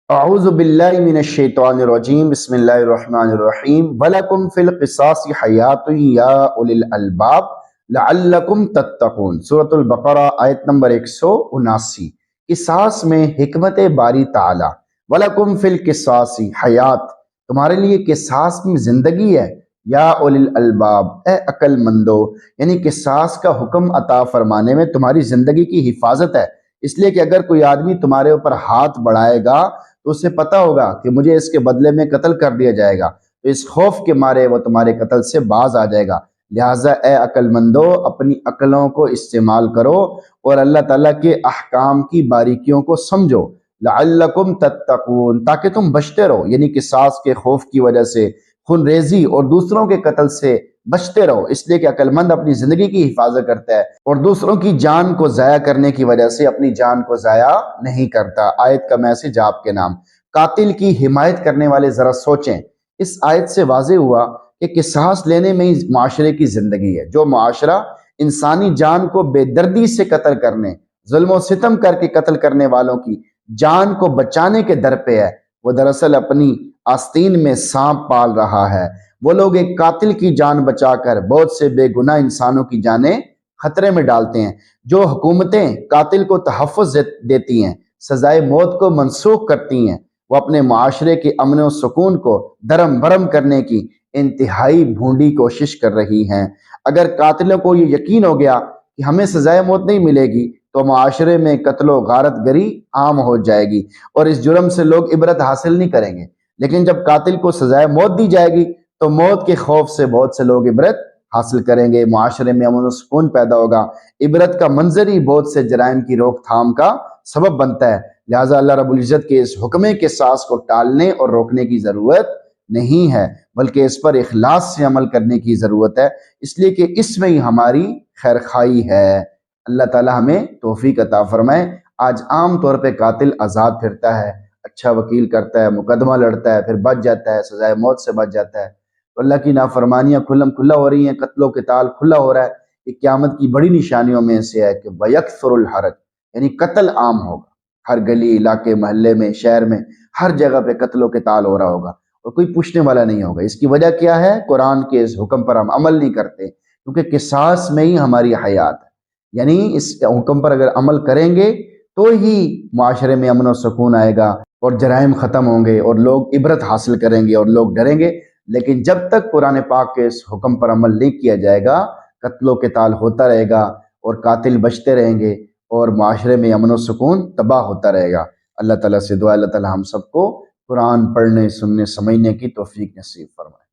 اعوذ باللہ من الشیطان الرجیم، بسم اللہ الرحمن الرحیم۔ وَلَكُمْ فِي الْقِصَاصِ حَيَاةٌ يَا أُولِي الْأَلْبَابِ لَعَلَّكُمْ تَتَّقُونَ۔ سورۃ البقرہ آیت نمبر 179۔ قصاص میں حکمت باری تعالی۔ وَلَكُمْ فِي الْقِصَاصِ حَيَاةٌ، تمہارے لیے قصاص میں زندگی ہے، یا اولی الالباب، اے عقل مندو، یعنی قصاص کا حکم عطا فرمانے میں تمہاری زندگی کی حفاظت ہے، اس لیے کہ اگر کوئی آدمی تمہارے اوپر ہاتھ بڑھائے گا تو اسے پتا ہوگا کہ مجھے اس کے بدلے میں قتل کر دیا جائے گا، تو اس خوف کے مارے وہ تمہارے قتل سے باز آ جائے گا۔ لہٰذا اے عقل مندو، اپنی عقلوں کو استعمال کرو اور اللہ تعالیٰ کے احکام کی باریکیوں کو سمجھو، لعلکم تتقون، تاکہ تم بچتے رہو، یعنی قصاص کے خوف کی وجہ سے، خون ریزی اور دوسروں کے قتل سے بچتے رہو، اس لیے کہ عقل مند اپنی زندگی کی حفاظت کرتا ہے اور دوسروں کی جان کو ضائع کرنے کی وجہ سے اپنی جان کو ضائع نہیں کرتا۔ آیت کا میسج آپ کے نام۔ قاتل کی حمایت کرنے والے ذرا سوچیں، اس آیت سے واضح ہوا کہ قصاص لینے میں ہی معاشرے کی زندگی ہے۔ جو معاشرہ انسانی جان کو بے دردی سے قتل کرنے، ظلم و ستم کر کے قتل کرنے والوں کی جان کو بچانے کے در پہ ہے، وہ دراصل اپنی آستین میں سانپ پال رہا ہے۔ وہ لوگ ایک قاتل کی جان بچا کر بہت سے بے گناہ انسانوں کی جانیں خطرے میں ڈالتے ہیں۔ جو حکومتیں قاتل کو تحفظ دیتی ہیں، سزائے موت کو منسوخ کرتی ہیں، وہ اپنے معاشرے کے امن و سکون کو درم برم کرنے کی انتہائی بھونڈی کوشش کر رہی ہیں۔ اگر قاتلوں کو یہ یقین ہو گیا کہ ہمیں سزائے موت نہیں ملے گی تو معاشرے میں قتل و غارت گری عام ہو جائے گی اور اس جرم سے لوگ عبرت حاصل نہیں کریں گے۔ لیکن جب قاتل کو سزائے موت دی جائے گی تو موت کے خوف سے بہت سے لوگ عبرت حاصل کریں گے، معاشرے میں امن و سکون پیدا ہوگا۔ عبرت کا منظر ہی بہت سے جرائم کی روک تھام کا سبب بنتا ہے۔ لہٰذا اللہ رب العزت کے اس حکم قصاص کو ٹالنے اور روکنے کی ضرورت نہیں ہے، بلکہ اس پر اخلاص سے عمل کرنے کی ضرورت ہے، اس لیے کہ اس میں ہی ہماری خیر خواہی ہے۔ اللہ تعالی ہمیں توفیق عطا فرمائے۔ آج عام طور پہ قاتل آزاد پھرتا ہے، اچھا وکیل کرتا ہے، مقدمہ لڑتا ہے، پھر بچ جاتا ہے، سزائے موت سے بچ جاتا ہے۔ تو اللہ کی نافرمانیاں کھلم کھلا ہو رہی ہیں، قتل و قتال کھلا ہو رہا ہے۔ یہ قیامت کی بڑی نشانیوں میں سے ہے کہ وَيَكْثُرُ الْحَرَجُ، یعنی قتل عام ہوگا، ہر گلی، علاقے، محلے میں، شہر میں، ہر جگہ پہ قتل و قتال ہو رہا ہوگا اور کوئی پوچھنے والا نہیں ہوگا۔ اس کی وجہ کیا ہے؟ قرآن کے اس حکم پر ہم عمل نہیں کرتے، کیونکہ قصاص میں ہی ہماری حیات ہے، یعنی اس حکم پر اگر عمل کریں گے تو ہی معاشرے میں امن و سکون آئے گا اور جرائم ختم ہوں گے اور لوگ عبرت حاصل کریں گے اور لوگ ڈریں گے۔ لیکن جب تک قرآن پاک کے اس حکم پر عمل نہیں کیا جائے گا، قتل و قتال ہوتا رہے گا اور قاتل بچتے رہیں گے اور معاشرے میں امن و سکون تباہ ہوتا رہے گا۔ اللہ تعالیٰ سے دعا، اللہ تعالیٰ ہم سب کو قرآن پڑھنے، سننے، سمجھنے کی توفیق نصیب فرمائے۔